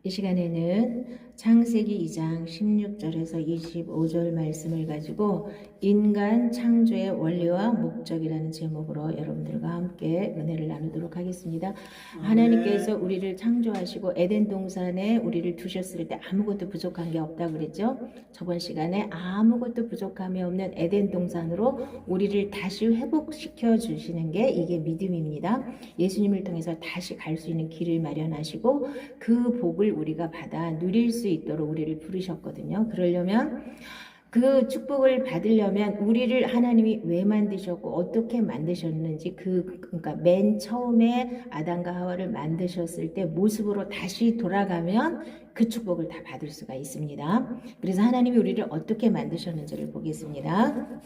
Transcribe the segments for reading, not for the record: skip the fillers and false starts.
이 시간에는 창세기 2장 16절에서 25절 말씀을 가지고 인간 창조의 원리와 목적이라는 제목으로 여러분들과 함께 은혜를 나누도록 하겠습니다. 하나님께서 우리를 창조하시고 에덴 동산에 우리를 두셨을 때 아무것도 부족한 게 없다고 그랬죠. 저번 시간에 아무것도 부족함이 없는 에덴 동산으로 우리를 다시 회복시켜 주시는 게 이게 믿음입니다. 예수님을 통해서 다시 갈 수 있는 길을 마련하시고 그 복을 우리가 받아 누릴 수 있도록 우리를 부르셨거든요. 그러려면 그 축복을 받으려면 우리를 하나님이 왜 만드셨고 어떻게 만드셨는지 그러니까 맨 처음에 아담과 하와를 만드셨을 때 모습으로 다시 돌아가면 그 축복을 다 받을 수가 있습니다. 그래서 하나님이 우리를 어떻게 만드셨는지를 보겠습니다.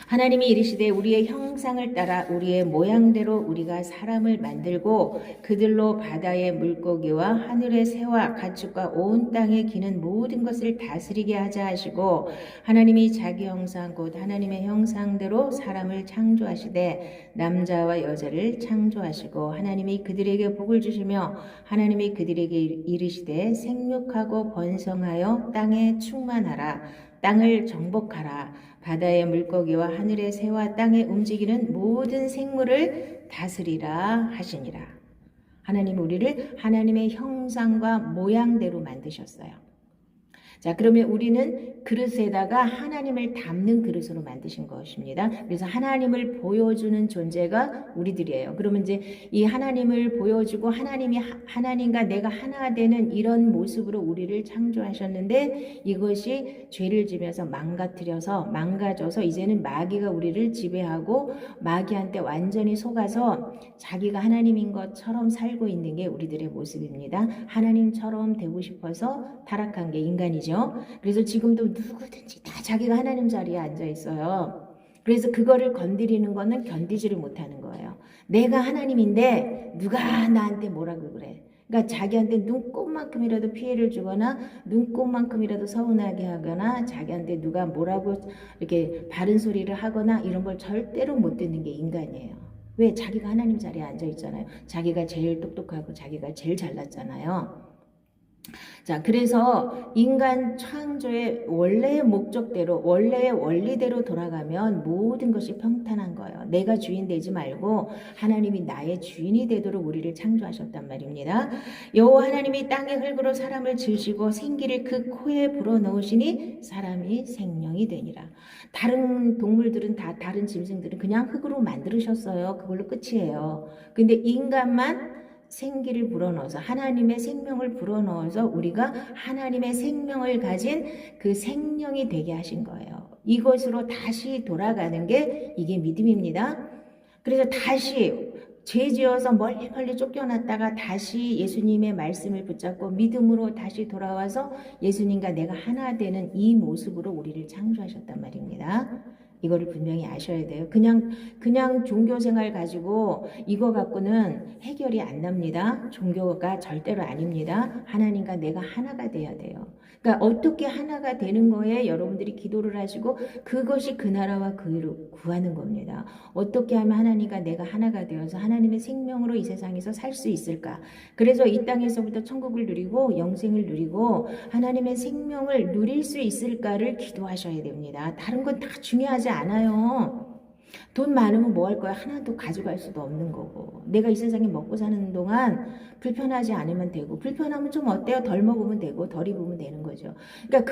하나님이 이르시되 우리의 형상을 따라 우리의 모양대로 우리가 사람을 만들고 그들로 바다의 물고기와 하늘의 새와 가축과 온 땅에 기는 모든 것을 다스리게 하자 하시고 하나님이 자기 형상 곧 하나님의 형상대로 사람을 창조하시되 남자와 여자를 창조하시고 하나님이 그들에게 복을 주시며 하나님이 그들에게 이르시되 생육하고 번성하여 땅에 충만하라 땅을 정복하라 바다의 물고기와 하늘의 새와 땅에 움직이는 모든 생물을 다스리라 하시니라. 하나님 우리를 하나님의 형상과 모양대로 만드셨어요. 자, 그러면 우리는 그릇에다가 하나님을 담는 그릇으로 만드신 것입니다. 그래서 하나님을 보여주는 존재가 우리들이에요. 그러면 이제 이 하나님을 보여주고 하나님과 내가 하나 되는 이런 모습으로 우리를 창조하셨는데 이것이 죄를 지면서 망가져서 이제는 마귀가 우리를 지배하고 마귀한테 완전히 속아서 자기가 하나님인 것처럼 살고 있는 게 우리들의 모습입니다. 하나님처럼 되고 싶어서 타락한 게 인간이죠. 그래서 지금도 누구든지 다 자기가 하나님 자리에 앉아 있어요. 그래서 그거를 건드리는 거는 견디지를 못하는 거예요. 내가 하나님인데 누가 나한테 뭐라고 그래. 그러니까 자기한테 눈꼽만큼이라도 피해를 주거나 눈꼽만큼이라도 서운하게 하거나 자기한테 누가 뭐라고 이렇게 바른 소리를 하거나 이런 걸 절대로 못 듣는 게 인간이에요. 왜? 자기가 하나님 자리에 앉아 있잖아요. 자기가 제일 똑똑하고 자기가 제일 잘났잖아요. 자, 그래서 인간 창조의 원래의 목적대로, 원래의 원리대로 돌아가면 모든 것이 평탄한 거예요. 내가 주인 되지 말고 하나님이 나의 주인이 되도록 우리를 창조하셨단 말입니다. 여호와 하나님이 땅의 흙으로 사람을 지으시고 생기를 그 코에 불어넣으시니 사람이 생명이 되니라. 다른 동물들은 다른 짐승들은 그냥 흙으로 만들으셨어요. 그걸로 끝이에요. 근데 인간만 생기를 불어넣어서 하나님의 생명을 불어넣어서 우리가 하나님의 생명을 가진 그 생명이 되게 하신 거예요. 이것으로 다시 돌아가는 게 이게 믿음입니다. 그래서 다시 죄 지어서 멀리 쫓겨났다가 다시 예수님의 말씀을 붙잡고 믿음으로 다시 돌아와서 예수님과 내가 하나 되는 이 모습으로 우리를 창조하셨단 말입니다. 이거를 분명히 아셔야 돼요. 그냥 종교 생활 가지고 이거 갖고는 해결이 안 납니다. 종교가 절대로 아닙니다. 하나님과 내가 하나가 돼야 돼요. 그러니까 어떻게 하나가 되는 거에 여러분들이 기도를 하시고 그것이 그 나라와 그 일을 구하는 겁니다. 어떻게 하면 하나님과 내가 하나가 되어서 하나님의 생명으로 이 세상에서 살 수 있을까? 그래서 이 땅에서부터 천국을 누리고 영생을 누리고 하나님의 생명을 누릴 수 있을까를 기도하셔야 됩니다. 다른 건 다 중요하지 않아요. 돈 많으면 뭐 할 거야? 하나도 가져갈 수도 없는 거고. 내가 이 세상에 먹고 사는 동안 불편하지 않으면 되고, 불편하면 좀 어때요? 덜 먹으면 되고, 덜 입으면 되는 거죠. 그러니까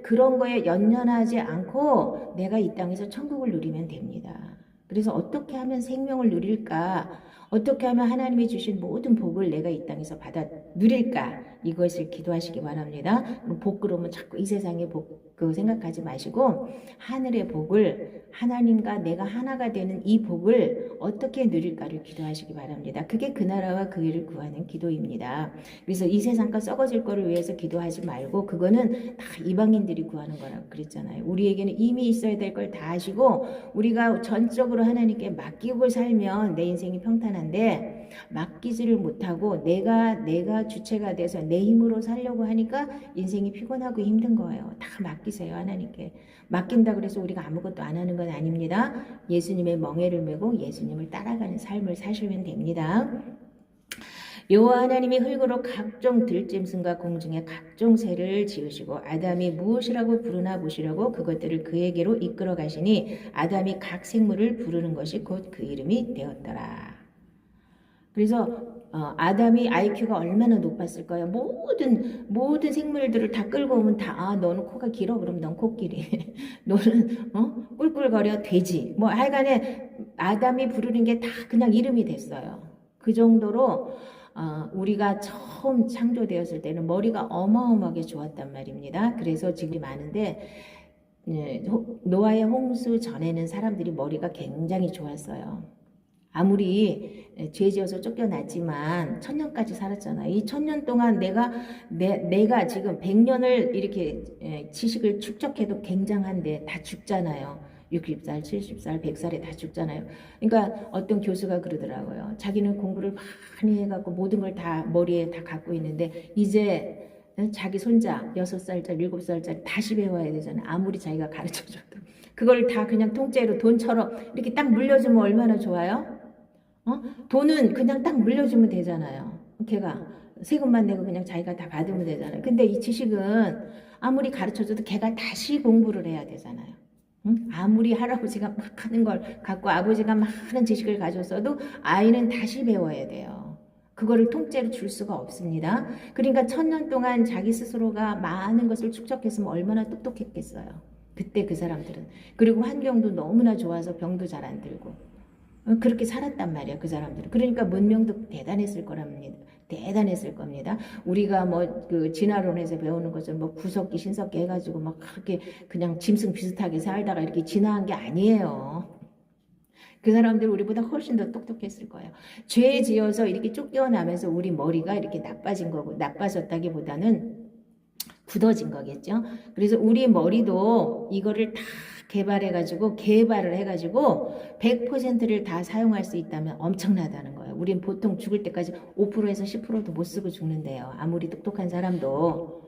그런 거에 연연하지 않고 내가 이 땅에서 천국을 누리면 됩니다. 그래서 어떻게 하면 생명을 누릴까? 어떻게 하면 하나님이 주신 모든 복을 내가 이 땅에서 받아 누릴까? 이것을 기도하시기 바랍니다. 복 그러면 자꾸 이 세상의 복 그 생각하지 마시고 하늘의 복을 하나님과 내가 하나가 되는 이 복을 어떻게 누릴까를 기도하시기 바랍니다. 그게 그 나라와 그 일을 구하는 기도입니다. 그래서 이 세상과 썩어질 거를 위해서 기도하지 말고 그거는 다 이방인들이 구하는 거라고 그랬잖아요. 우리에게는 이미 있어야 될 걸 다 하시고 우리가 전적으로 하나님께 맡기고 살면 내 인생이 평탄한데 맡기지를 못하고 내가 주체가 돼서 내 힘으로 살려고 하니까 인생이 피곤하고 힘든 거예요. 다 맡기세요. 하나님께. 맡긴다 그래서 우리가 아무것도 안 하는 건 아닙니다. 예수님의 멍에를 메고 예수님을 따라가는 삶을 사시면 됩니다. 여호와 하나님이 흙으로 각종 들짐승과 공중의 각종 새를 지으시고 아담이 무엇이라고 부르나 보시려고 그것들을 그에게로 이끌어 가시니 아담이 각 생물을 부르는 것이 곧 그 이름이 되었더라. 그래서 아담이 IQ가 얼마나 높았을까요? 모든 생물들을 다 끌고 오면 다 너는 코가 길어 그럼 넌 코끼리 너는 꿀꿀거려 돼지 뭐 하여간에 아담이 부르는 게 다 그냥 이름이 됐어요. 그 정도로 우리가 처음 창조되었을 때는 머리가 어마어마하게 좋았단 말입니다. 그래서 지금 많은데 노아의 홍수 전에는 사람들이 머리가 굉장히 좋았어요. 아무리 죄 지어서 쫓겨났지만 1000년까지 살았잖아요. 이 1000년 동안 내가 지금 100년을 이렇게 지식을 축적해도 굉장한데 다 죽잖아요. 60살, 70살, 100살에 다 죽잖아요. 그러니까 어떤 교수가 그러더라고요. 자기는 공부를 많이 해갖고 모든 걸 다 머리에 다 갖고 있는데 이제 자기 손자 6살짜리, 7살짜리 다시 배워야 되잖아요. 아무리 자기가 가르쳐줘도. 그걸 다 그냥 통째로 돈처럼 이렇게 딱 물려주면 얼마나 좋아요? 돈은 그냥 딱 물려주면 되잖아요. 걔가 세금만 내고 그냥 자기가 다 받으면 되잖아요. 근데 이 지식은 아무리 가르쳐줘도 걔가 다시 공부를 해야 되잖아요. 아무리 할아버지가 막 하는 걸 갖고 아버지가 많은 지식을 가졌어도 아이는 다시 배워야 돼요. 그거를 통째로 줄 수가 없습니다. 그러니까 1000년 동안 자기 스스로가 많은 것을 축적했으면 얼마나 똑똑했겠어요. 그때 그 사람들은. 그리고 환경도 너무나 좋아서 병도 잘 안 들고. 그렇게 살았단 말이야, 그 사람들은. 그러니까 문명도 대단했을 거랍니다. 대단했을 겁니다. 우리가 그 진화론에서 배우는 것은 구석기, 신석기 해가지고 막 그렇게 그냥 짐승 비슷하게 살다가 이렇게 진화한 게 아니에요. 그 사람들 우리보다 훨씬 더 똑똑했을 거예요. 죄 지어서 이렇게 쫓겨나면서 우리 머리가 이렇게 나빠진 거고, 나빠졌다기보다는 굳어진 거겠죠. 그래서 우리 머리도 이거를 다 개발을 해가지고 100%를 다 사용할 수 있다면 엄청나다는 거예요. 우린 보통 죽을 때까지 5%에서 10%도 못 쓰고 죽는데요. 아무리 똑똑한 사람도.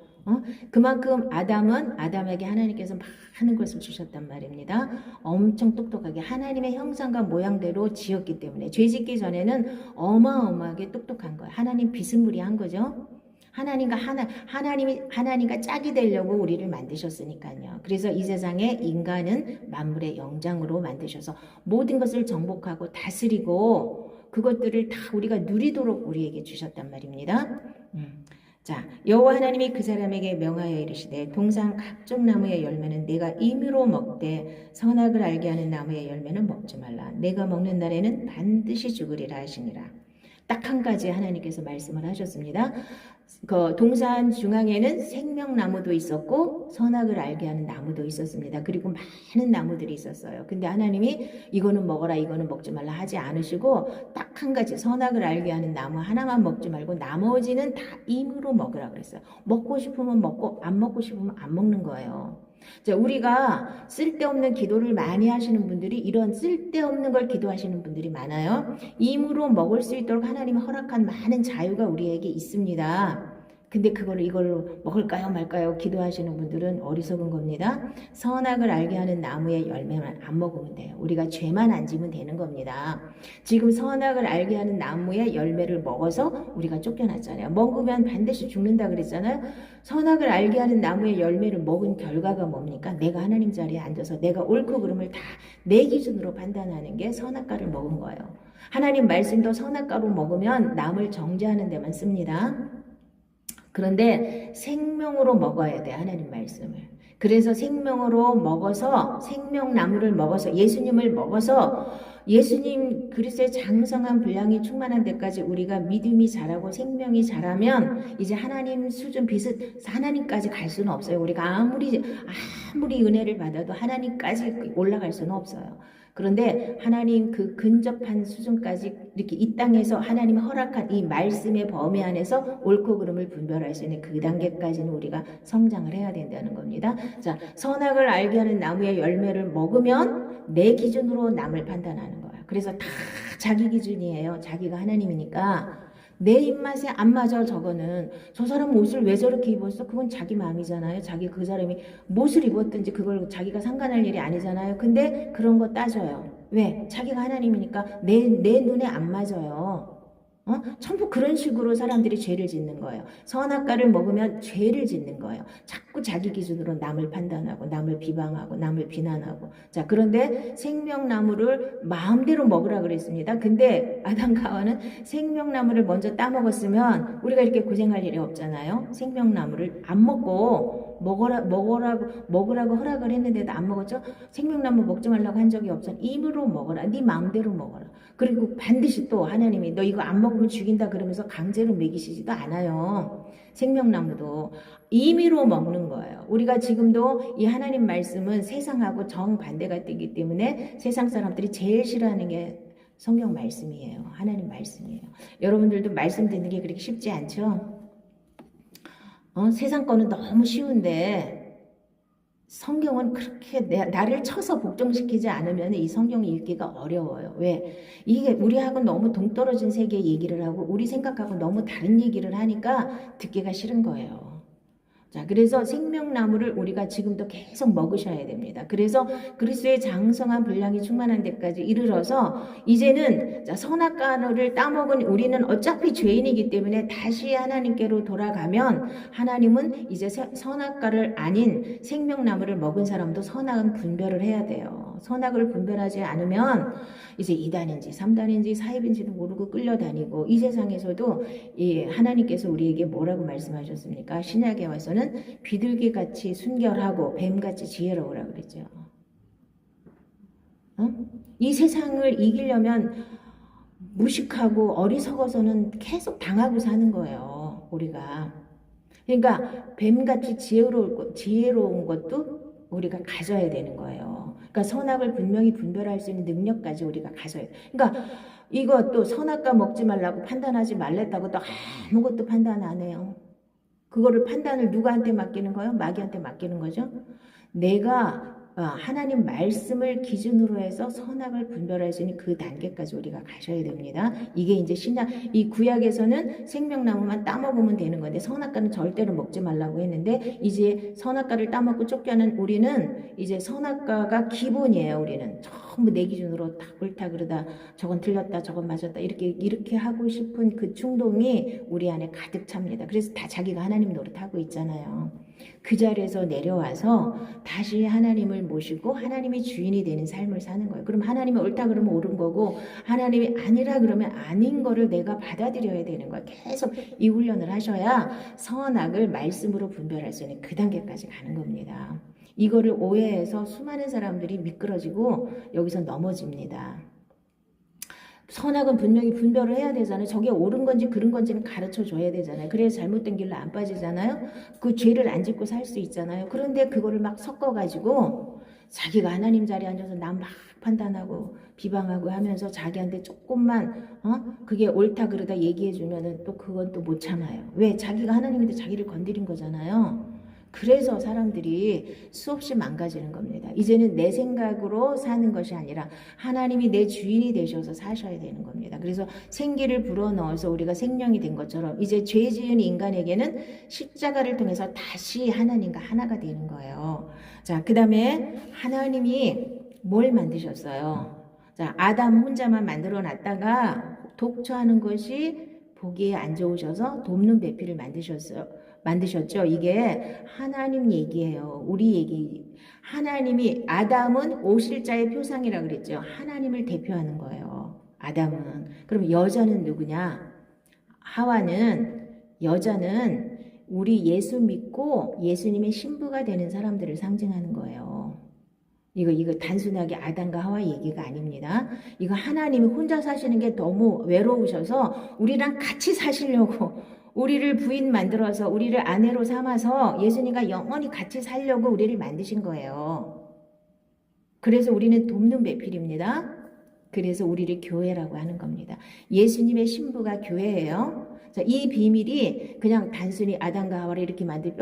그만큼 아담에게 하나님께서 많은 것을 주셨단 말입니다. 엄청 똑똑하게 하나님의 형상과 모양대로 지었기 때문에 죄 짓기 전에는 어마어마하게 똑똑한 거예요. 하나님 비스무리한 거죠. 하나님과 짝이 되려고 우리를 만드셨으니까요. 그래서 이 세상에 인간은 만물의 영장으로 만드셔서 모든 것을 정복하고 다스리고 그것들을 다 우리가 누리도록 우리에게 주셨단 말입니다. 자, 여호와 하나님이 그 사람에게 명하여 이르시되 동산 각종 나무의 열매는 내가 임의로 먹되 선악을 알게 하는 나무의 열매는 먹지 말라. 내가 먹는 날에는 반드시 죽으리라 하시니라. 딱 한 가지 하나님께서 말씀을 하셨습니다. 그 동산 중앙에는 생명나무도 있었고 선악을 알게 하는 나무도 있었습니다. 그리고 많은 나무들이 있었어요. 근데 하나님이 이거는 먹어라 이거는 먹지 말라 하지 않으시고 딱 한 가지 선악을 알게 하는 나무 하나만 먹지 말고 나머지는 다 임으로 먹으라 그랬어요. 먹고 싶으면 먹고 안 먹고 싶으면 안 먹는 거예요. 자, 우리가 쓸데없는 기도를 많이 하시는 분들이 이런 쓸데없는 걸 기도하시는 분들이 많아요. 임으로 먹을 수 있도록 하나님이 허락한 많은 자유가 우리에게 있습니다. 근데 이걸로 먹을까요 말까요 기도하시는 분들은 어리석은 겁니다. 선악을 알게 하는 나무의 열매만 안 먹으면 돼요. 우리가 죄만 안 지면 되는 겁니다. 지금 선악을 알게 하는 나무의 열매를 먹어서 우리가 쫓겨났잖아요. 먹으면 반드시 죽는다 그랬잖아요. 선악을 알게 하는 나무의 열매를 먹은 결과가 뭡니까? 내가 하나님 자리에 앉아서 내가 옳고 그름을 다 내 기준으로 판단하는 게 선악과를 먹은 거예요. 하나님 말씀도 선악과로 먹으면 남을 정죄하는 데만 씁니다. 그런데 생명으로 먹어야 돼, 하나님 말씀을. 그래서 생명으로 먹어서 생명나무를 먹어서 예수님을 먹어서 예수님 그리스도의 장성한 분량이 충만한 데까지 우리가 믿음이 자라고 생명이 자라면 이제 하나님 수준 하나님까지 갈 수는 없어요. 우리가 아무리 은혜를 받아도 하나님까지 올라갈 수는 없어요. 그런데 하나님 그 근접한 수준까지 이렇게 이 땅에서 하나님이 허락한 이 말씀의 범위 안에서 옳고 그름을 분별할 수 있는 그 단계까지는 우리가 성장을 해야 된다는 겁니다. 자, 선악을 알게 하는 나무의 열매를 먹으면 내 기준으로 남을 판단하는 거야. 그래서 다 자기 기준이에요. 자기가 하나님이니까. 내 입맛에 안 맞아. 저거는 저 사람 옷을 왜 저렇게 입었어? 그건 자기 마음이잖아요. 그 사람이 무엇을 입었든지 그걸 자기가 상관할 일이 아니잖아요. 근데 그런 거 따져요. 왜? 자기가 하나님이니까 내 눈에 안 맞아요. 전부 그런 식으로 사람들이 죄를 짓는 거예요. 선악과를 먹으면 죄를 짓는 거예요. 자꾸 자기 기준으로 남을 판단하고 남을 비방하고 남을 비난하고. 자, 그런데 생명나무를 마음대로 먹으라 그랬습니다. 근데 아담과 하와는 생명나무를 먼저 따먹었으면 우리가 이렇게 고생할 일이 없잖아요. 생명나무를 안 먹고 먹으라고 허락을 했는데도 안 먹었죠. 생명나무 먹지 말라고 한 적이 없잖아. 입으로 먹어라. 네 마음대로 먹어라. 그리고 반드시 또 하나님이 너 이거 안 먹으면 죽인다 그러면서 강제로 먹이시지도 않아요. 생명나무도 임의로 먹는 거예요. 우리가 지금도 이 하나님 말씀은 세상하고 정반대가 되기 때문에 세상 사람들이 제일 싫어하는 게 성경 말씀이에요. 하나님 말씀이에요. 여러분들도 말씀 듣는 게 그렇게 쉽지 않죠? 세상 거는 너무 쉬운데 성경은 그렇게 나를 쳐서 복종시키지 않으면 이 성경 읽기가 어려워요. 왜? 이게 우리하고 너무 동떨어진 세계 얘기를 하고 우리 생각하고 너무 다른 얘기를 하니까 듣기가 싫은 거예요. 자, 그래서 생명나무를 우리가 지금도 계속 먹으셔야 됩니다. 그래서 그리스도의 장성한 분량이 충만한 데까지 이르러서 이제는 선악과를 따먹은 우리는 어차피 죄인이기 때문에 다시 하나님께로 돌아가면 하나님은 이제 선악과를 아닌 생명나무를 먹은 사람도 선악은 분별을 해야 돼요. 선악을 분별하지 않으면 이제 2단인지 3단인지 4입인지도 모르고 끌려다니고 이 세상에서도 이 하나님께서 우리에게 뭐라고 말씀하셨습니까? 신약에 와서는 비둘기같이 순결하고 뱀같이 지혜로우라고 그랬죠. 이 세상을 이기려면 무식하고 어리석어서는 계속 당하고 사는 거예요. 우리가. 그러니까 뱀같이 지혜로운 것도 우리가 가져야 되는 거예요. 그러니까 선악을 분명히 분별할 수 있는 능력까지 우리가 가져야 돼요. 그러니까 이것도 선악과 먹지 말라고 판단하지 말랬다고 또 아무것도 판단 안 해요. 그거를 판단을 누구한테 맡기는 거예요? 마귀한테 맡기는 거죠. 내가 하나님 말씀을 기준으로 해서 선악을 분별할 수 있는 그 단계까지 우리가 가셔야 됩니다. 이게 이제 이 구약에서는 생명나무만 따먹으면 되는 건데 선악과는 절대로 먹지 말라고 했는데 이제 선악과를 따먹고 쫓겨난 우리는 이제 선악과가 기본이에요. 우리는 전부 내 기준으로 다 옳다 그러다 저건 틀렸다 저건 맞았다 이렇게 하고 싶은 그 충동이 우리 안에 가득 찹니다. 그래서 다 자기가 하나님 노릇하고 있잖아요. 그 자리에서 내려와서 다시 하나님을 모시고 하나님이 주인이 되는 삶을 사는 거예요. 그럼 하나님이 옳다 그러면 옳은 거고 하나님이 아니라 그러면 아닌 거를 내가 받아들여야 되는 거예요. 계속 이 훈련을 하셔야 선악을 말씀으로 분별할 수 있는 그 단계까지 가는 겁니다. 이거를 오해해서 수많은 사람들이 미끄러지고 여기서 넘어집니다. 선악은 분명히 분별을 해야 되잖아요. 저게 옳은 건지 그른 건지는 가르쳐 줘야 되잖아요. 그래야 잘못된 길로 안 빠지잖아요. 그 죄를 안 짓고 살 수 있잖아요. 그런데 그거를 막 섞어가지고 자기가 하나님 자리에 앉아서 남 막 판단하고 비방하고 하면서 자기한테 조금만 그게 옳다 그러다 얘기해 주면은 또 그건 또 못 참아요. 왜? 자기가 하나님인데 자기를 건드린 거잖아요. 그래서 사람들이 수없이 망가지는 겁니다. 이제는 내 생각으로 사는 것이 아니라 하나님이 내 주인이 되셔서 사셔야 되는 겁니다. 그래서 생기를 불어넣어서 우리가 생명이 된 것처럼 이제 죄 지은 인간에게는 십자가를 통해서 다시 하나님과 하나가 되는 거예요. 자, 그 다음에 하나님이 뭘 만드셨어요? 자, 아담 혼자만 만들어 놨다가 독초하는 것이 보기에 안 좋으셔서 돕는 배필을 만드셨죠. 이게 하나님 얘기예요. 우리 얘기. 하나님이 아담은 오실자의 표상이라고 그랬죠. 하나님을 대표하는 거예요. 아담은. 그럼 여자는 누구냐? 여자는 우리 예수 믿고 예수님의 신부가 되는 사람들을 상징하는 거예요. 이거 단순하게 아담과 하와 얘기가 아닙니다. 이거 하나님이 혼자 사시는 게 너무 외로우셔서 우리랑 같이 사시려고 우리를 부인 만들어서 우리를 아내로 삼아서 예수님과 영원히 같이 살려고 우리를 만드신 거예요. 그래서 우리는 돕는 배필입니다. 그래서 우리를 교회라고 하는 겁니다. 예수님의 신부가 교회예요. 자, 이 비밀이 그냥 단순히 아담과 하와를 이렇게 만들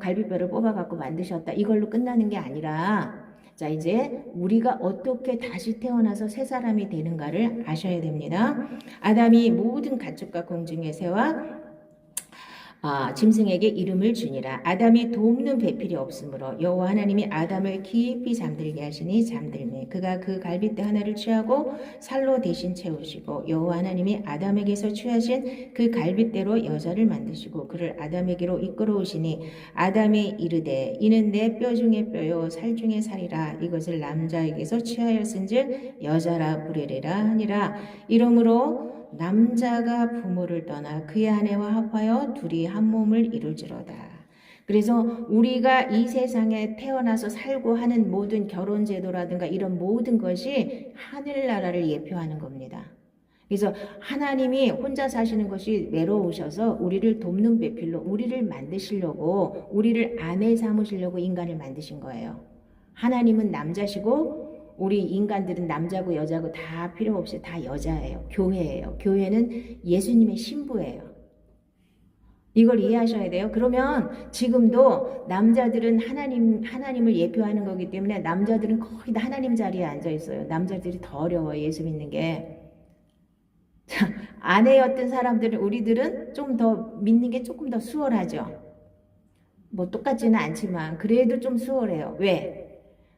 갈비뼈를 뽑아갖고 만드셨다. 이걸로 끝나는 게 아니라 자, 이제 우리가 어떻게 다시 태어나서 새 사람이 되는가를 아셔야 됩니다. 아담이 모든 가축과 공중의 새와 짐승에게 이름을 주니라. 아담이 돕는 배필이 없으므로 여호와 하나님이 아담을 깊이 잠들게 하시니 잠들매 그가 그 갈빗대 하나를 취하고 살로 대신 채우시고 여호와 하나님이 아담에게서 취하신 그 갈빗대로 여자를 만드시고 그를 아담에게로 이끌어오시니 아담이 이르되 이는 내 뼈 중에 뼈요 살 중에 살이라 이것을 남자에게서 취하였은즉 여자라 부르리라 하니라. 이러므로 남자가 부모를 떠나 그의 아내와 합하여 둘이 한 몸을 이룰지로다. 그래서 우리가 이 세상에 태어나서 살고 하는 모든 결혼 제도라든가 이런 모든 것이 하늘나라를 예표하는 겁니다. 그래서 하나님이 혼자 사시는 것이 외로우셔서 우리를 돕는 배필로 우리를 만드시려고 우리를 아내 삼으시려고 인간을 만드신 거예요. 하나님은 남자시고 우리 인간들은 남자고 여자고 다 필요 없이 다 여자예요. 교회예요. 교회는 예수님의 신부예요. 이걸 이해하셔야 돼요. 그러면 지금도 남자들은 하나님을 예표하는 거기 때문에 남자들은 거의 다 하나님 자리에 앉아 있어요. 남자들이 더 어려워요. 예수 믿는 게. 아내였던 사람들은 우리들은 좀 더 믿는 게 조금 더 수월하죠. 뭐 똑같지는 않지만 그래도 좀 수월해요. 왜?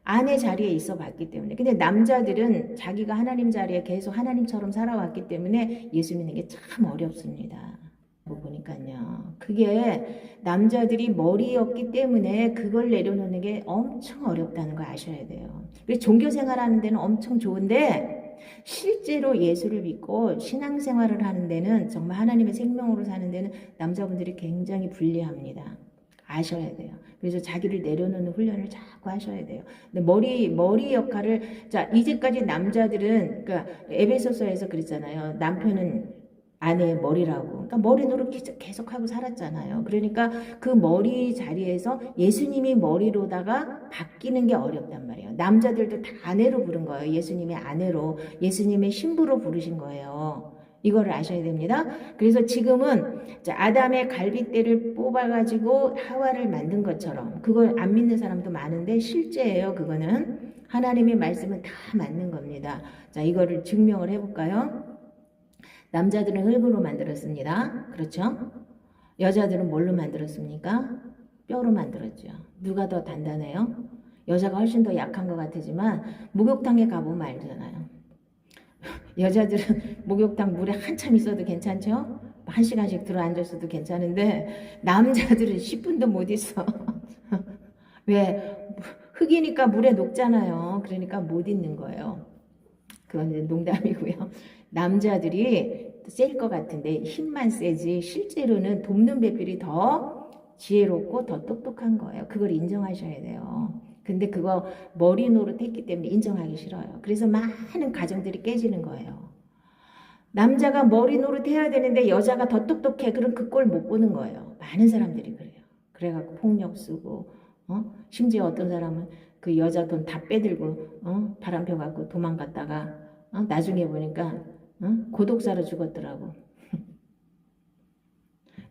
아내 자리에 있어 봤기 때문에. 근데 남자들은 자기가 하나님 자리에 계속 하나님처럼 살아왔기 때문에 예수 믿는 게 참 어렵습니다. 보니까요. 그게 남자들이 머리였기 때문에 그걸 내려놓는 게 엄청 어렵다는 거 아셔야 돼요. 그래서 종교 생활하는 데는 엄청 좋은데 실제로 예수를 믿고 신앙생활을 하는 데는 정말 하나님의 생명으로 사는 데는 남자분들이 굉장히 불리합니다. 아셔야 돼요. 그래서 자기를 내려놓는 훈련을 자꾸 하셔야 돼요. 근데 머리 역할을, 자, 이제까지 남자들은, 그러니까 에베소서에서 그랬잖아요. 남편은 아내의 머리라고. 그러니까 머리 노릇 계속 하고 살았잖아요. 그러니까 그 머리 자리에서 예수님이 머리로다가 바뀌는 게 어렵단 말이에요. 남자들도 다 아내로 부른 거예요. 예수님의 아내로, 예수님의 신부로 부르신 거예요. 이거를 아셔야 됩니다. 그래서 지금은 아담의 갈빗대를 뽑아가지고 하와를 만든 것처럼 그걸 안 믿는 사람도 많은데 실제예요. 그거는 하나님의 말씀은 다 맞는 겁니다. 자, 이거를 증명을 해볼까요? 남자들은 흙으로 만들었습니다. 그렇죠? 여자들은 뭘로 만들었습니까? 뼈로 만들었죠. 누가 더 단단해요? 여자가 훨씬 더 약한 것 같지만 목욕탕에 가보면 알잖아요. 여자들은 목욕탕 물에 한참 있어도 괜찮죠? 1시간씩 들어 앉았어도 괜찮은데 남자들은 10분도 못 있어. 왜? 흙이니까 물에 녹잖아요. 그러니까 못 있는 거예요. 그건 이제 농담이고요. 남자들이 셀 것 같은데 힘만 세지 실제로는 돕는 배필이 더 지혜롭고 더 똑똑한 거예요. 그걸 인정하셔야 돼요. 근데 그거 머리 노릇했기 때문에 인정하기 싫어요. 그래서 많은 가정들이 깨지는 거예요. 남자가 머리 노릇해야 되는데 여자가 더 똑똑해. 그럼 그 꼴 못 보는 거예요. 많은 사람들이 그래요. 그래갖고 폭력 쓰고 심지어 어떤 사람은 그 여자 돈 다 빼들고 바람 펴갖고 도망갔다가 나중에 보니까 고독사로 죽었더라고.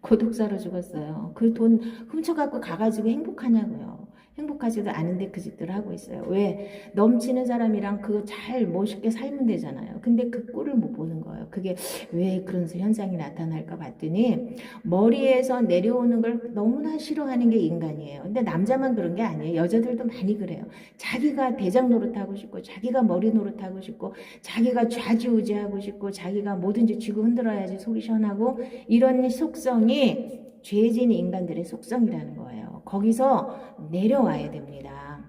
고독사로 죽었어요. 그 돈 훔쳐갖고 가가지고 행복하냐고요. 행복하지도 않은데 그 짓들을 하고 있어요. 왜? 넘치는 사람이랑 그거 잘 멋있게 살면 되잖아요. 근데 그 꼴을 못 보는 거예요. 그게 왜 그런 현상이 나타날까 봤더니 머리에서 내려오는 걸 너무나 싫어하는 게 인간이에요. 근데 남자만 그런 게 아니에요. 여자들도 많이 그래요. 자기가 대장 노릇하고 싶고 자기가 머리 노릇하고 싶고 자기가 좌지우지하고 싶고 자기가 뭐든지 쥐고 흔들어야지 속이 시원하고 이런 속성이 죄진 인간들의 속성이라는 거예요. 거기서 내려와야 됩니다.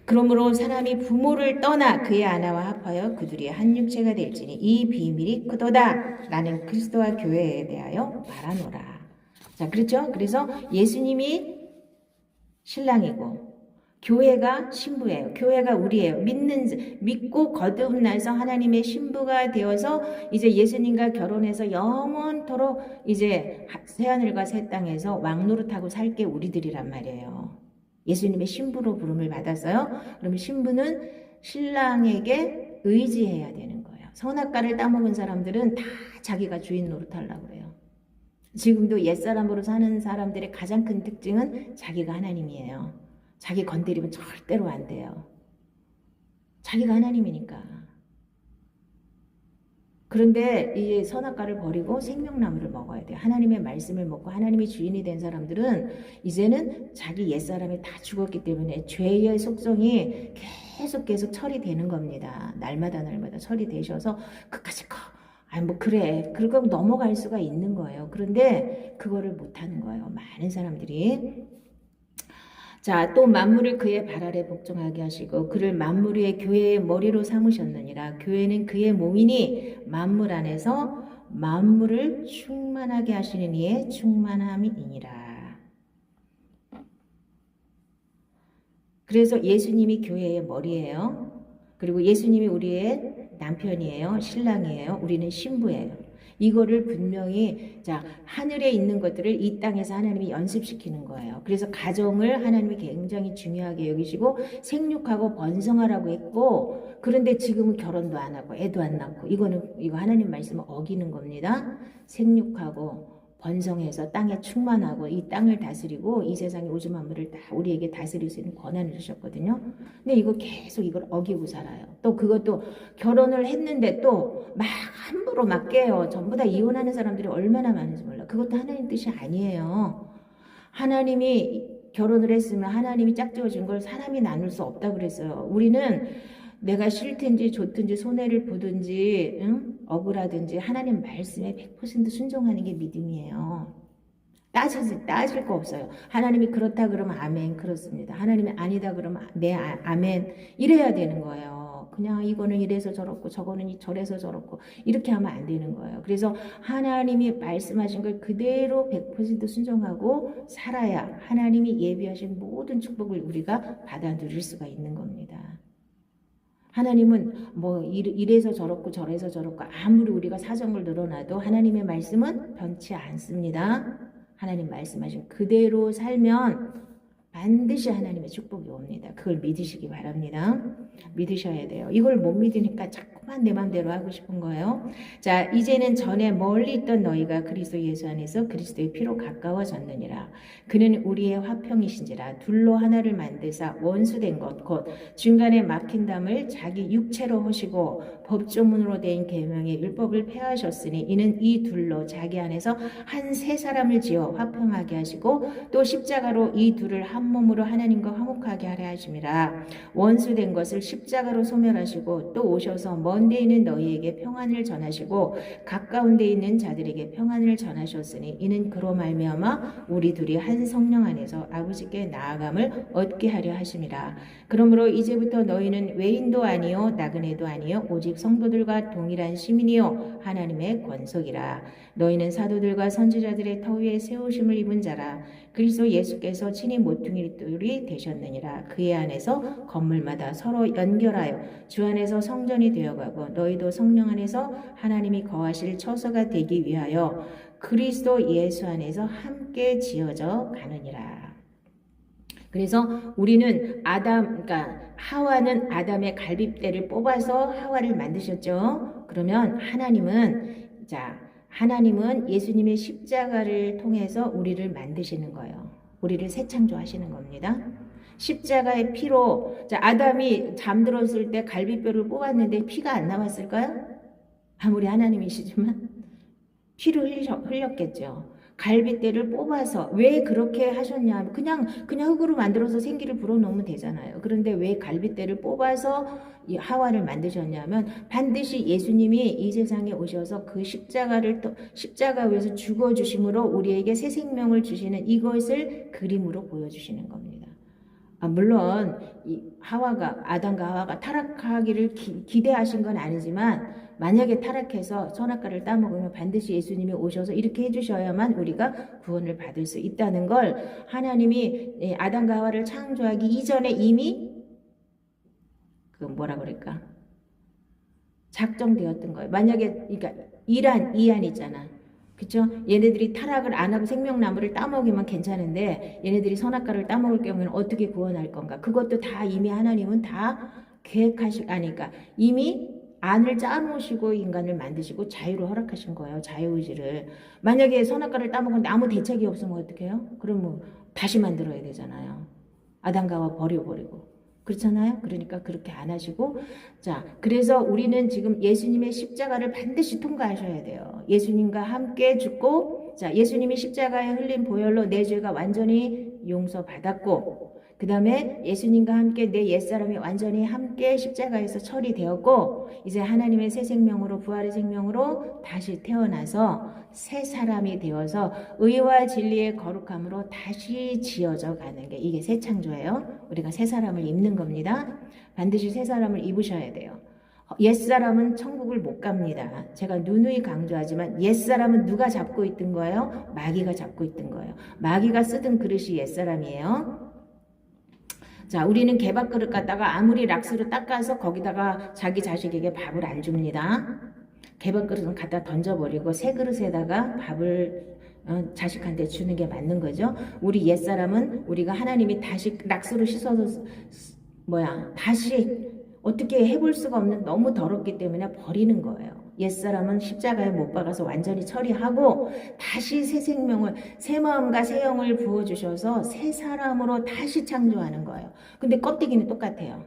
그러므로 사람이 부모를 떠나 그의 아내와 합하여 그들이 한 육체가 될지니 이 비밀이 크도다. 나는 그리스도와 교회에 대하여 말하노라. 자, 그렇죠? 그래서 예수님이 신랑이고 교회가 신부예요. 교회가 우리예요. 믿고 거듭나서 하나님의 신부가 되어서 이제 예수님과 결혼해서 영원토록 이제 새하늘과 새 땅에서 왕노릇하고 살 게 우리들이란 말이에요. 예수님의 신부로 부름을 받았어요. 그러면 신부는 신랑에게 의지해야 되는 거예요. 선악과를 따먹은 사람들은 다 자기가 주인 노릇하려고 그래요. 지금도 옛사람으로 사는 사람들의 가장 큰 특징은 자기가 하나님이에요. 자기 건드리면 절대로 안 돼요. 자기가 하나님이니까. 그런데 이 선악과를 버리고 생명나무를 먹어야 돼요. 하나님의 말씀을 먹고 하나님의 주인이 된 사람들은 이제는 자기 옛사람이 다 죽었기 때문에 죄의 속성이 계속 처리되는 겁니다. 날마다 처리되셔서 끝까지 아니 뭐 그래 그리고 넘어갈 수가 있는 거예요. 그런데 그거를 못하는 거예요. 많은 사람들이. 자, 또 만물을 그의 발 아래 복종하게 하시고 그를 만물 위의 교회의 머리로 삼으셨느니라. 교회는 그의 몸이니 만물 안에서 만물을 충만하게 하시는 이의 충만함이니라. 그래서 예수님이 교회의 머리예요. 그리고 예수님이 우리의 남편이에요. 신랑이에요. 우리는 신부예요. 이거를 분명히 자 하늘에 있는 것들을 이 땅에서 하나님이 연습시키는 거예요. 그래서 가정을 하나님이 굉장히 중요하게 여기시고 생육하고 번성하라고 했고 그런데 지금은 결혼도 안 하고 애도 안 낳고 이거 하나님 말씀을 어기는 겁니다. 생육하고 번성해서 땅에 충만하고 이 땅을 다스리고 이 세상의 우주 만물을 다 우리에게 다스릴 수 있는 권한을 주셨거든요. 근데 이거 계속 이걸 어기고 살아요. 또 그것도 결혼을 했는데 또 막 함부로 막 깨요. 전부 다 이혼하는 사람들이 얼마나 많은지 몰라. 그것도 하나님 뜻이 아니에요. 하나님이 결혼을 했으면 하나님이 짝지어준 걸 사람이 나눌 수 없다 그랬어요. 우리는 내가 싫든지 좋든지 손해를 보든지 억울하든지 하나님 말씀에 100% 순종하는 게 믿음이에요. 따질 거 없어요. 하나님이 그렇다 그러면 아멘 그렇습니다. 하나님이 아니다 그러면 네 아멘 이래야 되는 거예요. 그냥 이거는 이래서 저렇고 저거는 저래서 저렇고 이렇게 하면 안 되는 거예요. 그래서 하나님이 말씀하신 걸 그대로 100% 순종하고 살아야 하나님이 예비하신 모든 축복을 우리가 받아 누릴 수가 있는 겁니다. 하나님은 뭐 이래서 저렇고 저래서 저렇고 아무리 우리가 사정을 늘어놔도 하나님의 말씀은 변치 않습니다. 하나님 말씀하신 그대로 살면 반드시 하나님의 축복이 옵니다. 그걸 믿으시기 바랍니다. 믿으셔야 돼요. 이걸 못 믿으니까 자꾸만 내 맘대로 하고 싶은 거예요. 자, 이제는 전에 멀리 있던 너희가 그리스도 예수 안에서 그리스도의 피로 가까워졌느니라. 그는 우리의 화평이신지라. 둘로 하나를 만드사 원수된 것 곧 중간에 막힌 담을 자기 육체로 하시고 법조문으로 된 계명의 율법을 폐하셨으니 이는 이 둘로 자기 안에서 한 세 사람을 지어 화평하게 하시고 또 십자가로 이 둘을 한 몸으로 하나님과 화목하게 하려 하심이라. 원수된 것을 십자가로 소멸하시고 또 오셔서 먼 데 있는 너희에게 평안을 전하시고 가까운 데 있는 자들에게 평안을 전하셨으니 이는 그로 말미암아 우리 둘이 한 성령 안에서 아버지께 나아감을 얻게 하려 하심이라. 그러므로 이제부터 너희는 외인도 아니요 나그네도 아니요 오직 성도들과 동일한 시민이요 하나님의 권속이라. 너희는 사도들과 선지자들의 터 위에 세우심을 입은 자라. 그리스도 예수께서 친히 모퉁이돌이 되셨느니라. 그의 안에서 건물마다 서로 연결하여 주 안에서 성전이 되어가고 너희도 성령 안에서 하나님이 거하실 처소가 되기 위하여 그리스도 예수 안에서 함께 지어져 가느니라. 그래서 우리는 그러니까 하와는 아담의 갈빗대를 뽑아서 하와를 만드셨죠. 그러면 하나님은 예수님의 십자가를 통해서 우리를 만드시는 거예요. 우리를 새 창조하시는 겁니다. 십자가의 피로 아담이 잠들었을 때 갈빗뼈를 뽑았는데 피가 안 나왔을까요? 아무리 하나님이시지만 피를 흘렸겠죠. 갈빗대를 뽑아서 왜 그렇게 하셨냐? 그냥 흙으로 만들어서 생기를 불어넣으면 되잖아요. 그런데 왜 갈빗대를 뽑아서 이 하와를 만드셨냐면 반드시 예수님이 이 세상에 오셔서 그 십자가 위에서 죽어 주심으로 우리에게 새 생명을 주시는 이것을 그림으로 보여주시는 겁니다. 물론 아담과 하와가 타락하기를 기대하신 건 아니지만 만약에 타락해서 선악과를 따먹으면 반드시 예수님이 오셔서 이렇게 해주셔야만 우리가 구원을 받을 수 있다는 걸 하나님이 아담과 하와를 창조하기 이전에 이미 작정되었던 거예요. 만약에 그러니까 이안 있잖아. 그쵸? 얘네들이 타락을 안 하고 생명나무를 따먹으면 괜찮은데 얘네들이 선악과를 따먹을 경우에는 어떻게 구원할 건가? 그것도 다 이미 하나님은 다 그러니까 이미 안을 짜놓으시고 인간을 만드시고 자유를 허락하신 거예요. 자유의지를. 만약에 선악과를 따먹었는데 아무 대책이 없으면 어떡해요? 그럼 다시 만들어야 되잖아요. 아담과 하와 버려버리고. 그렇잖아요? 그러니까 그렇게 안 하시고, 자, 그래서 우리는 지금 예수님의 십자가를 반드시 통과하셔야 돼요. 예수님과 함께 죽고, 자, 예수님이 십자가에 흘린 보혈로 내 죄가 완전히 용서받았고, 그 다음에 예수님과 함께 내 옛사람이 완전히 함께 십자가에서 처리되었고, 이제 하나님의 새 생명으로, 부활의 생명으로 다시 태어나서 새 사람이 되어서 의와 진리의 거룩함으로 다시 지어져 가는 게 이게 새 창조예요. 우리가 새 사람을 입는 겁니다. 반드시 새 사람을 입으셔야 돼요. 옛사람은 천국을 못 갑니다. 제가 누누이 강조하지만 옛사람은 누가 잡고 있던 거예요? 마귀가 잡고 있던 거예요. 마귀가 쓰던 그릇이 옛사람이에요. 자, 우리는 개밥그릇 갖다가 아무리 락스로 닦아서 거기다가 자기 자식에게 밥을 안 줍니다. 개밥그릇은 갖다 던져버리고 새 그릇에다가 밥을 자식한테 주는 게 맞는 거죠. 우리 옛사람은 우리가 하나님이 다시 락스로 씻어서 다시 어떻게 해볼 수가 없는 너무 더럽기 때문에 버리는 거예요. 옛사람은 십자가에 못 박아서 완전히 처리하고 다시 새 생명을, 새 마음과 새 영을 부어주셔서 새 사람으로 다시 창조하는 거예요. 근데 껍데기는 똑같아요.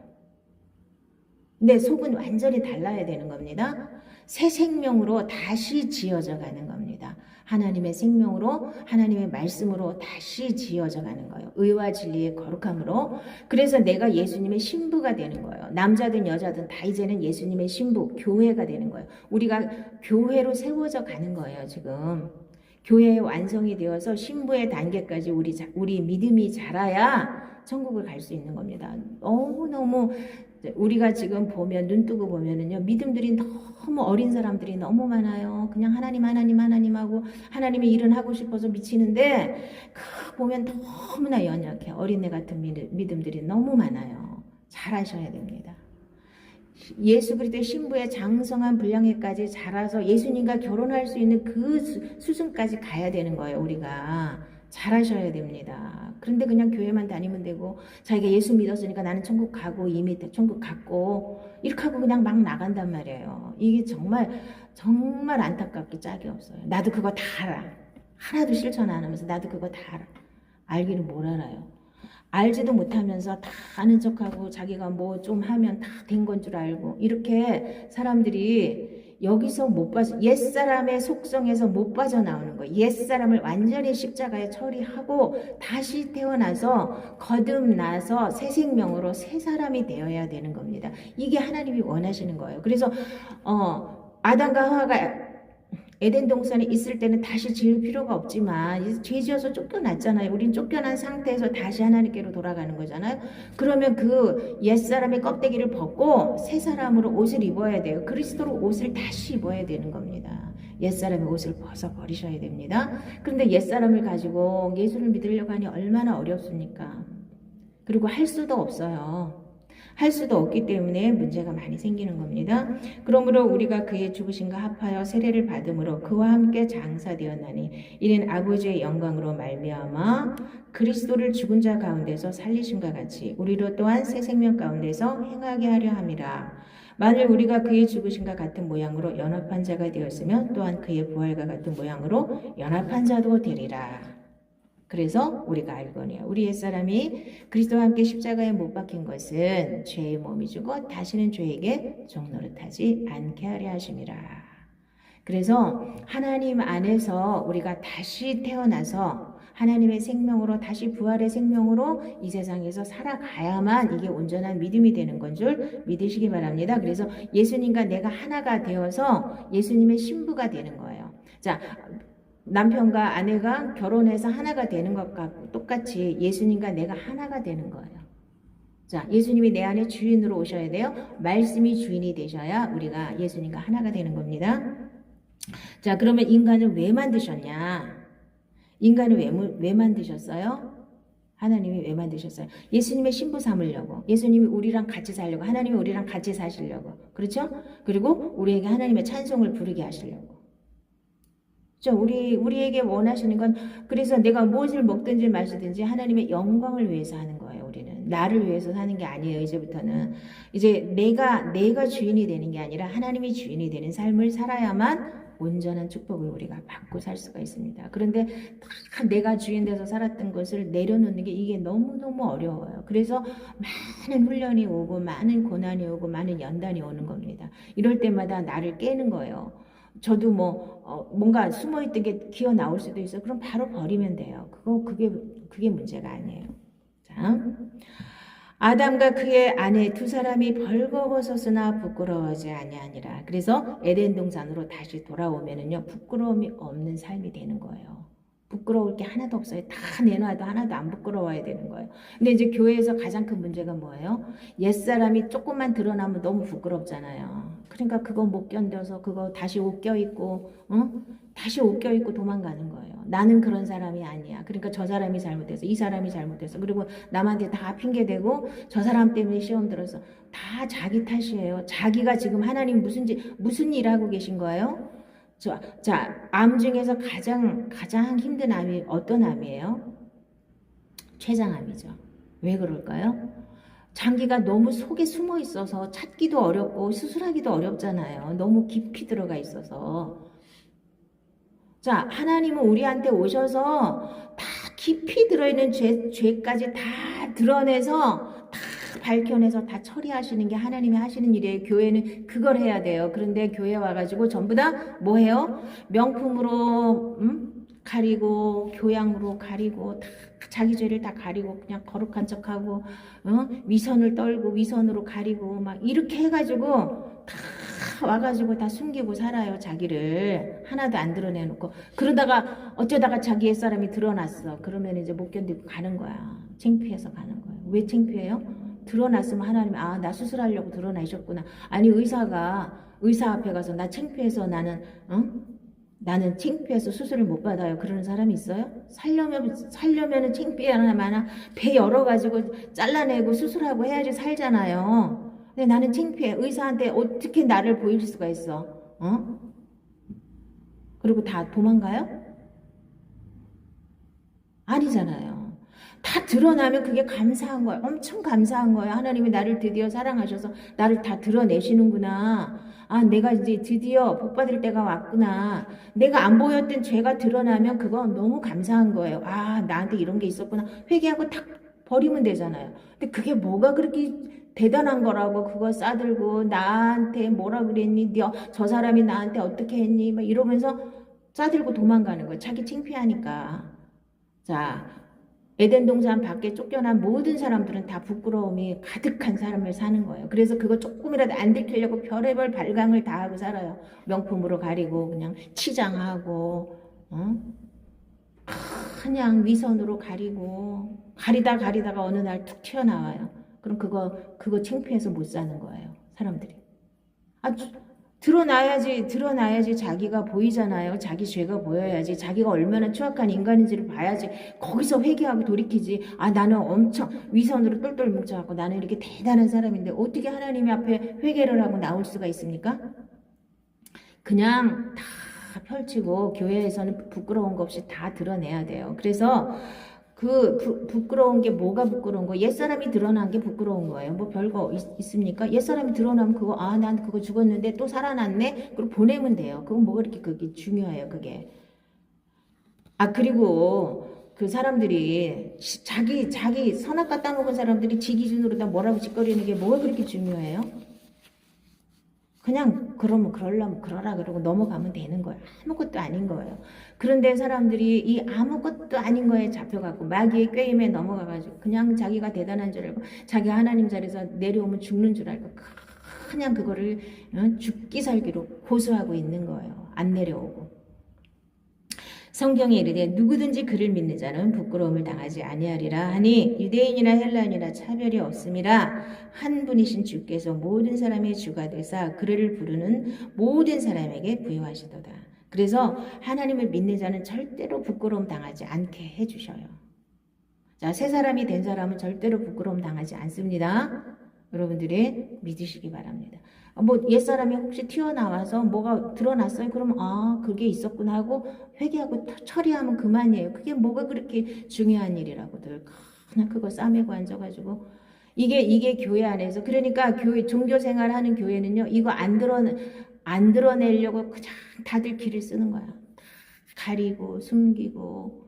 근데 속은 완전히 달라야 되는 겁니다. 새 생명으로 다시 지어져 가는 겁니다. 하나님의 생명으로, 하나님의 말씀으로 다시 지어져 가는 거예요. 의와 진리의 거룩함으로. 그래서 내가 예수님의 신부가 되는 거예요. 남자든 여자든 다 이제는 예수님의 신부, 교회가 되는 거예요. 우리가 교회로 세워져 가는 거예요, 지금. 교회의 완성이 되어서 신부의 단계까지 우리 믿음이 자라야 천국을 갈 수 있는 겁니다. 너무너무 우리가 지금 보면 눈 뜨고 보면은요, 믿음들이 너무 어린 사람들이 너무 많아요. 그냥 하나님 하고 하나님의 일은 하고 싶어서 미치는데 보면 너무나 연약해. 어린애 같은 믿음들이 너무 많아요. 잘하셔야 됩니다. 예수 그리스도의 신부의 장성한 분량에까지 자라서 예수님과 결혼할 수 있는 그 수준까지 가야 되는 거예요. 우리가 잘하셔야 됩니다. 그런데 그냥 교회만 다니면 되고 자기가 예수 믿었으니까 나는 천국 가고 이미 천국 갔고 이렇게 하고 그냥 막 나간단 말이에요. 이게 정말 안타깝게 짝이 없어요. 나도 그거 다 알아. 하나도 실천 안 하면서 나도 그거 다 알아. 알기는 뭘 알아요. 알지도 못하면서 다 아는 척하고 자기가 뭐 좀 하면 다 된 건 줄 알고 이렇게 사람들이 여기서 옛사람의 속성에서 못 빠져나오는 거예요. 옛사람을 완전히 십자가에 처리하고 다시 태어나서 거듭나서 새 생명으로 새 사람이 되어야 되는 겁니다. 이게 하나님이 원하시는 거예요. 그래서 아담과 하와가 에덴 동산에 있을 때는 다시 지을 필요가 없지만 죄 지어서 쫓겨났잖아요. 우린 쫓겨난 상태에서 다시 하나님께로 돌아가는 거잖아요. 그러면 그 옛사람의 껍데기를 벗고 새 사람으로 옷을 입어야 돼요. 그리스도로 옷을 다시 입어야 되는 겁니다. 옛사람의 옷을 벗어버리셔야 됩니다. 그런데 옛사람을 가지고 예수를 믿으려고 하니 얼마나 어렵습니까? 그리고 할 수도 없어요. 할 수도 없기 때문에 문제가 많이 생기는 겁니다. 그러므로 우리가 그의 죽으심과 합하여 세례를 받음으로 그와 함께 장사되었나니 이는 아버지의 영광으로 말미암아 그리스도를 죽은 자 가운데서 살리심과 같이 우리로 또한 새 생명 가운데서 행하게 하려 함이라. 만일 우리가 그의 죽으심과 같은 모양으로 연합한 자가 되었으면 또한 그의 부활과 같은 모양으로 연합한 자도 되리라. 그래서 우리가 알거니와 우리 옛사람이 그리스도와 함께 십자가에 못 박힌 것은 죄의 몸이 주고 다시는 죄에게 종노릇하지 않게 하려 하심이라. 그래서 하나님 안에서 우리가 다시 태어나서 하나님의 생명으로 다시 부활의 생명으로 이 세상에서 살아가야만 이게 온전한 믿음이 되는 건 줄 믿으시기 바랍니다. 그래서 예수님과 내가 하나가 되어서 예수님의 신부가 되는 거예요. 자, 남편과 아내가 결혼해서 하나가 되는 것과 똑같이 예수님과 내가 하나가 되는 거예요. 자, 예수님이 내 안에 주인으로 오셔야 돼요. 말씀이 주인이 되셔야 우리가 예수님과 하나가 되는 겁니다. 자, 그러면 인간을 왜 만드셨냐? 인간을 왜 만드셨어요? 하나님이 왜 만드셨어요? 예수님의 신부 삼으려고. 예수님이 우리랑 같이 살려고. 하나님이 우리랑 같이 사시려고. 그렇죠? 그리고 우리에게 하나님의 찬송을 부르게 하시려고. 우리에게 원하시는 건 그래서 내가 무엇을 먹든지 마시든지 하나님의 영광을 위해서 하는 거예요. 우리는 나를 위해서 사는 게 아니에요. 이제부터는 이제 내가 주인이 되는 게 아니라 하나님이 주인이 되는 삶을 살아야만 온전한 축복을 우리가 받고 살 수가 있습니다. 그런데 다 내가 주인 돼서 살았던 것을 내려놓는 게 이게 너무너무 어려워요. 그래서 많은 훈련이 오고 많은 고난이 오고 많은 연단이 오는 겁니다. 이럴 때마다 나를 깨는 거예요. 저도 뭔가 숨어있던 게 기어 나올 수도 있어요. 그럼 바로 버리면 돼요. 그게 문제가 아니에요. 자, 아담과 그의 아내 두 사람이 벌거벗었으나 부끄러워하지 아니하니라. 그래서 에덴 동산으로 다시 돌아오면은요, 부끄러움이 없는 삶이 되는 거예요. 부끄러울 게 하나도 없어요. 다 내놔도 하나도 안 부끄러워야 되는 거예요. 근데 이제 교회에서 가장 큰 문제가 뭐예요? 옛사람이 조금만 드러나면 너무 부끄럽잖아요. 그러니까 그거 못 견뎌서 그거 다시 옷 껴입고, 다시 옷 껴입고 도망가는 거예요. 나는 그런 사람이 아니야. 그러니까 저 사람이 잘못해서, 이 사람이 잘못해서, 그리고 남한테 다 핑계대고 저 사람 때문에 시험 들어서 다 자기 탓이에요. 자기가 지금 하나님 무슨 일 하고 계신 거예요? 자, 암 중에서 가장 힘든 암이 어떤 암이에요? 췌장암이죠. 왜 그럴까요? 장기가 너무 속에 숨어 있어서 찾기도 어렵고 수술하기도 어렵잖아요. 너무 깊이 들어가 있어서. 자, 하나님은 우리한테 오셔서 다 깊이 들어있는 죄까지 다 드러내서 다 밝혀내서 다 처리하시는 게 하나님이 하시는 일이에요. 교회는 그걸 해야 돼요. 그런데 교회 와가지고 전부 다 뭐 해요? 명품으로 가리고 교양으로 가리고 다 자기 죄를 다 가리고 그냥 거룩한 척하고 위선을 떨고 위선으로 가리고 막 이렇게 해가지고 다 와가지고 다 숨기고 살아요. 자기를 하나도 안 드러내놓고 그러다가 어쩌다가 자기 옛사람이 드러났어. 그러면 이제 못 견디고 가는 거야. 창피해서 가는 거예요. 왜 창피해요? 드러났으면 하나님이 나 수술하려고 드러나셨구나. 아니 의사 앞에 가서 나 창피해서 나는 창피해서 수술을 못 받아요. 그러는 사람이 있어요? 살려면은 창피하나 배 열어가지고 잘라내고 수술하고 해야지 살잖아요. 근데 나는 창피해. 의사한테 어떻게 나를 보일 수가 있어? 그리고 다 도망가요? 아니잖아요. 다 드러나면 그게 감사한 거예요. 엄청 감사한 거예요. 하나님이 나를 드디어 사랑하셔서 나를 다 드러내시는구나. 내가 이제 드디어 복 받을 때가 왔구나. 내가 안 보였던 죄가 드러나면 그건 너무 감사한 거예요. 나한테 이런 게 있었구나. 회개하고 탁 버리면 되잖아요. 근데 그게 뭐가 그렇게 대단한 거라고 그거 싸들고 나한테 뭐라 그랬니? 저 사람이 나한테 어떻게 했니? 막 이러면서 싸들고 도망가는 거예요. 자기 창피하니까. 자, 에덴 동산 밖에 쫓겨난 모든 사람들은 다 부끄러움이 가득한 삶을 사는 거예요. 그래서 그거 조금이라도 안 들키려고 별의별 발광을 다 하고 살아요. 명품으로 가리고 그냥 치장하고 그냥 위선으로 가리다가 어느 날 툭 튀어나와요. 그럼 그거 창피해서 못 사는 거예요. 사람들이. 드러나야지 자기가 보이잖아요. 자기 죄가 보여야지. 자기가 얼마나 추악한 인간인지를 봐야지. 거기서 회개하고 돌이키지. 나는 엄청 위선으로 똘똘 뭉쳐갖고 나는 이렇게 대단한 사람인데 어떻게 하나님 앞에 회개를 하고 나올 수가 있습니까? 그냥 다 펼치고 교회에서는 부끄러운 거 없이 다 드러내야 돼요. 그래서 부끄러운 게 뭐가 부끄러운 거예요? 옛사람이 드러난 게 부끄러운 거예요. 뭐 별거 있습니까? 옛사람이 드러나면 난 그거 죽었는데 또 살아났네? 그럼 보내면 돼요. 그건 뭐가 그게 중요해요, 그게. 그리고 그 사람들이 자기 선악과 따먹은 사람들이 지 기준으로 다 뭐라고 짓거리는 게 뭐가 그렇게 중요해요? 그냥 그러려면 그러라 그러고 넘어가면 되는 거예요. 아무것도 아닌 거예요. 그런데 사람들이 이 아무것도 아닌 거에 잡혀갖고 마귀의 꾀임에 넘어가가지고 그냥 자기가 대단한 줄 알고 자기가 하나님 자리에서 내려오면 죽는 줄 알고 그냥 그거를 죽기 살기로 고수하고 있는 거예요. 안 내려오고. 성경에 이르되 누구든지 그를 믿는 자는 부끄러움을 당하지 아니하리라 하니 유대인이나 헬라인이나 차별이 없음이라 한 분이신 주께서 모든 사람의 주가 되사 그를 부르는 모든 사람에게 부여하시도다. 그래서 하나님을 믿는 자는 절대로 부끄러움 당하지 않게 해주셔요. 자, 새 사람이 된 사람은 절대로 부끄러움 당하지 않습니다. 여러분들이 믿으시기 바랍니다. 옛사람이 혹시 튀어나와서 뭐가 드러났어요? 그러면 그게 있었구나 하고 회개하고 처리하면 그만이에요. 그게 뭐가 그렇게 중요한 일이라고들 그냥 그거 싸매고 앉아가지고 이게 교회 안에서 그러니까 종교 생활하는 교회는요 이거 안 드러내려고 그냥 다들 길을 쓰는 거야. 가리고 숨기고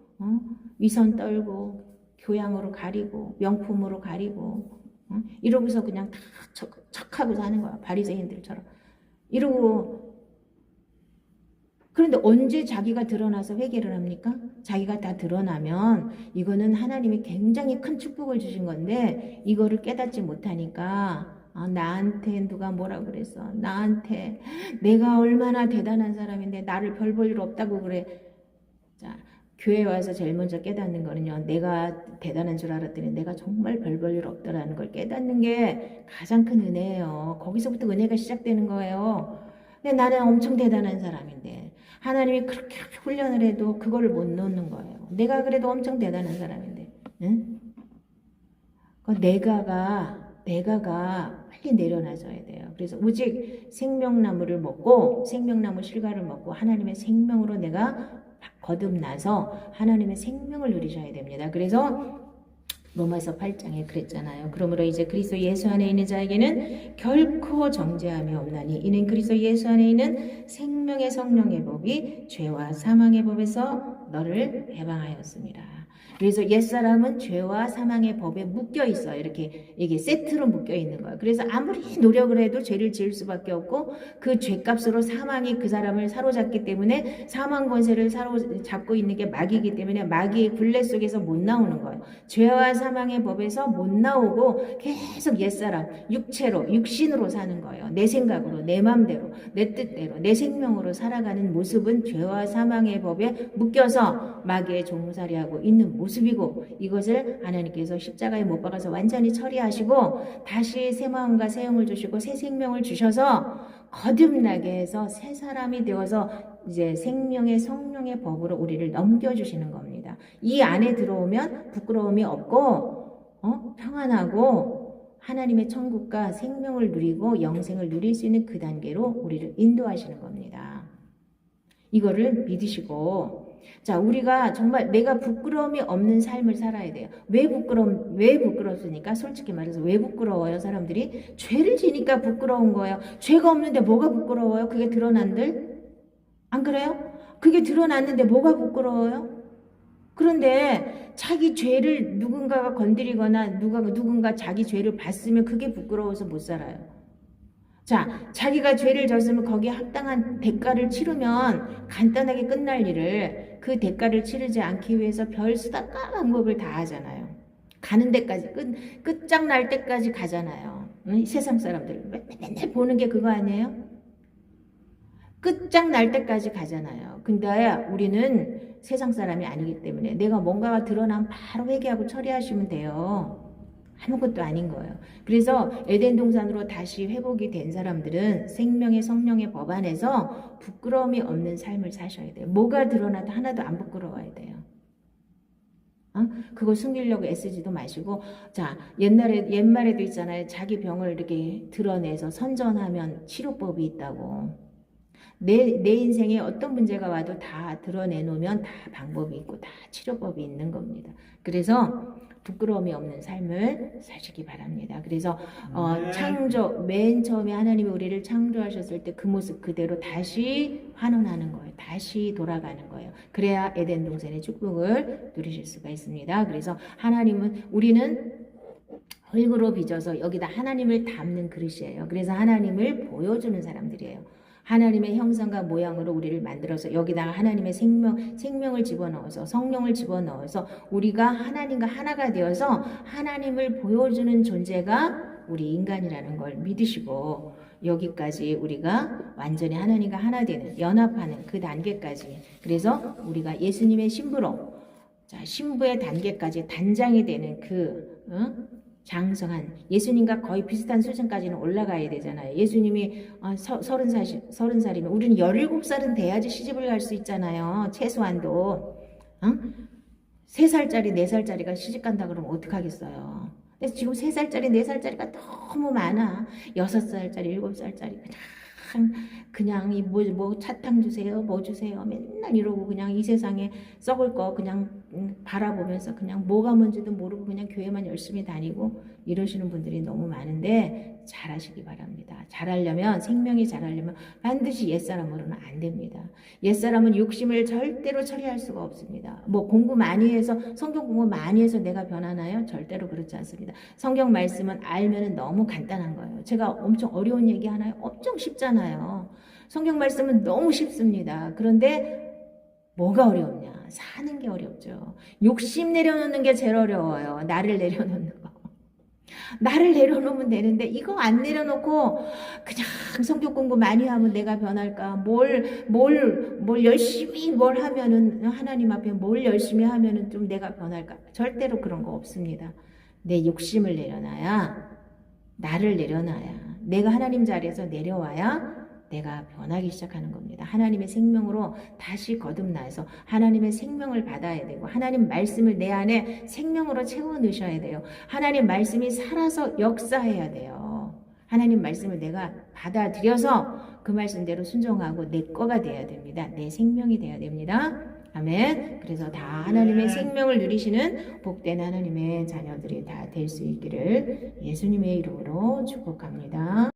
위선 떨고 교양으로 가리고 명품으로 가리고 이러고서 그냥 다 척하고 사는 거야. 바리새인들처럼. 이러고 그런데 언제 자기가 드러나서 회개를 합니까? 자기가 다 드러나면 이거는 하나님이 굉장히 큰 축복을 주신 건데 이거를 깨닫지 못하니까 나한테 누가 뭐라 그랬어. 나한테 내가 얼마나 대단한 사람인데 나를 별 볼 일 없다고 그래. 자, 교회 와서 제일 먼저 깨닫는 거는요. 내가 대단한 줄 알았더니 내가 정말 별 볼 일 없다라는 걸 깨닫는 게 가장 큰 은혜예요. 거기서부터 은혜가 시작되는 거예요. 근데 나는 엄청 대단한 사람인데 하나님이 그렇게 훈련을 해도 그거를 못 놓는 거예요. 내가 그래도 엄청 대단한 사람인데, 응? 그 내가가 빨리 내려놔줘야 돼요. 그래서 오직 생명나무를 먹고 생명나무 실과를 먹고 하나님의 생명으로 내가 거듭나서 하나님의 생명을 누리셔야 됩니다. 그래서 로마서 8장에 그랬잖아요. 그러므로 이제 그리스도 예수 안에 있는 자에게는 결코 정죄함이 없나니 이는 그리스도 예수 안에 있는 생명의 성령의 법이 죄와 사망의 법에서 너를 해방하였습니다. 그래서 옛사람은 죄와 사망의 법에 묶여 있어요. 이렇게 이게 세트로 묶여 있는 거예요. 그래서 아무리 노력을 해도 죄를 지을 수밖에 없고 그 죄값으로 사망이 그 사람을 사로잡기 때문에 사망 권세를 사로잡고 있는 게 마귀이기 때문에 마귀의 굴레 속에서 못 나오는 거예요. 죄와 사망의 법에서 못 나오고 계속 옛사람 육체로 육신으로 사는 거예요. 내 생각으로 내 맘대로 내 뜻대로 내 생명으로 살아가는 모습은 죄와 사망의 법에 묶여서 마귀의 종살이하고 있는 모습이고 이것을 하나님께서 십자가에 못 박아서 완전히 처리하시고 다시 새 마음과 새 영을 주시고 새 생명을 주셔서 거듭나게 해서 새 사람이 되어서 이제 생명의 성령의 법으로 우리를 넘겨주시는 겁니다. 이 안에 들어오면 부끄러움이 없고 평안하고 하나님의 천국과 생명을 누리고 영생을 누릴 수 있는 그 단계로 우리를 인도하시는 겁니다. 이거를 믿으시고 자, 우리가 정말 내가 부끄러움이 없는 삶을 살아야 돼요. 왜 부끄럽습니까? 솔직히 말해서 왜 부끄러워요, 사람들이? 죄를 지니까 부끄러운 거예요. 죄가 없는데 뭐가 부끄러워요? 그게 드러난들? 안 그래요? 그게 드러났는데 뭐가 부끄러워요? 그런데 자기 죄를 누군가가 건드리거나 누군가 자기 죄를 봤으면 그게 부끄러워서 못 살아요. 자, 자기가 죄를 졌으면 거기에 합당한 대가를 치르면 간단하게 끝날 일을 그 대가를 치르지 않기 위해서 별 수단과 방법을 다 하잖아요. 가는 데까지 끝장날 때까지 가잖아요. 세상 사람들 맨날 보는 게 그거 아니에요? 끝장날 때까지 가잖아요. 근데 우리는 세상 사람이 아니기 때문에 내가 뭔가가 드러나면 바로 회개하고 처리하시면 돼요. 아무것도 아닌 거예요. 그래서 에덴 동산으로 다시 회복이 된 사람들은 생명의 성령의 법 안에서 부끄러움이 없는 삶을 사셔야 돼요. 뭐가 드러나도 하나도 안 부끄러워야 돼요. 그거 숨기려고 애쓰지도 마시고 자 옛말에도 있잖아요. 자기 병을 이렇게 드러내서 선전하면 치료법이 있다고. 내 인생에 어떤 문제가 와도 다 드러내놓으면 다 방법이 있고 다 치료법이 있는 겁니다. 그래서 부끄러움이 없는 삶을 사시기 바랍니다. 그래서 맨 처음에 하나님이 우리를 창조하셨을 때 그 모습 그대로 다시 환원하는 거예요. 다시 돌아가는 거예요. 그래야 에덴 동산의 축복을 누리실 수가 있습니다. 그래서 우리는 흙으로 빚어서 여기다 하나님을 담는 그릇이에요. 그래서 하나님을 보여주는 사람들이에요. 하나님의 형상과 모양으로 우리를 만들어서 여기다가 하나님의 생명을 집어넣어서 성령을 집어넣어서 우리가 하나님과 하나가 되어서 하나님을 보여주는 존재가 우리 인간이라는 걸 믿으시고 여기까지 우리가 완전히 하나님과 하나 되는 연합하는 그 단계까지 그래서 우리가 예수님의 신부로 자 신부의 단계까지 단장이 되는 그 장성한 예수님과 거의 비슷한 수준까지는 올라가야 되잖아요. 예수님이 30살이면 우리는 17살은 돼야지 시집을 갈 수 있잖아요. 최소한도 3살짜리 4살짜리가 시집 간다 그러면 어떡하겠어요. 근데 지금 3살짜리 4살짜리가 너무 많아. 6살짜리 7살짜리 그냥 뭐 사탕 주세요, 뭐 주세요, 맨날 이러고 그냥 이 세상에 썩을 거 그냥 바라보면서 그냥 뭐가 뭔지도 모르고 그냥 교회만 열심히 다니고 이러시는 분들이 너무 많은데 잘하시기 바랍니다. 잘하려면 생명이 잘하려면 반드시 옛사람으로는 안 됩니다. 옛사람은 욕심을 절대로 처리할 수가 없습니다. 뭐 공부 많이 해서 성경 공부 많이 해서 내가 변하나요? 절대로 그렇지 않습니다. 성경 말씀은 알면은 너무 간단한 거예요. 제가 엄청 어려운 얘기 하나요? 엄청 쉽잖아요. 성경 말씀은 너무 쉽습니다. 그런데 뭐가 어렵냐? 사는 게 어렵죠. 욕심 내려놓는 게 제일 어려워요. 나를 내려놓는 거. 나를 내려놓으면 되는데 이거 안 내려놓고 그냥 성경 공부 많이 하면 내가 변할까? 뭘 열심히 뭘 하면은 하나님 앞에 뭘 열심히 하면은 좀 내가 변할까? 절대로 그런 거 없습니다. 내 욕심을 내려놔야 나를 내려놔야 내가 하나님 자리에서 내려와야 내가 변하기 시작하는 겁니다. 하나님의 생명으로 다시 거듭나서 하나님의 생명을 받아야 되고 하나님 말씀을 내 안에 생명으로 채워 넣으셔야 돼요. 하나님 말씀이 살아서 역사해야 돼요. 하나님 말씀을 내가 받아들여서 그 말씀대로 순종하고 내 거가 돼야 됩니다. 내 생명이 돼야 됩니다. 아멘. 그래서 다 하나님의 생명을 누리시는 복된 하나님의 자녀들이 다 될 수 있기를 예수님의 이름으로 축복합니다.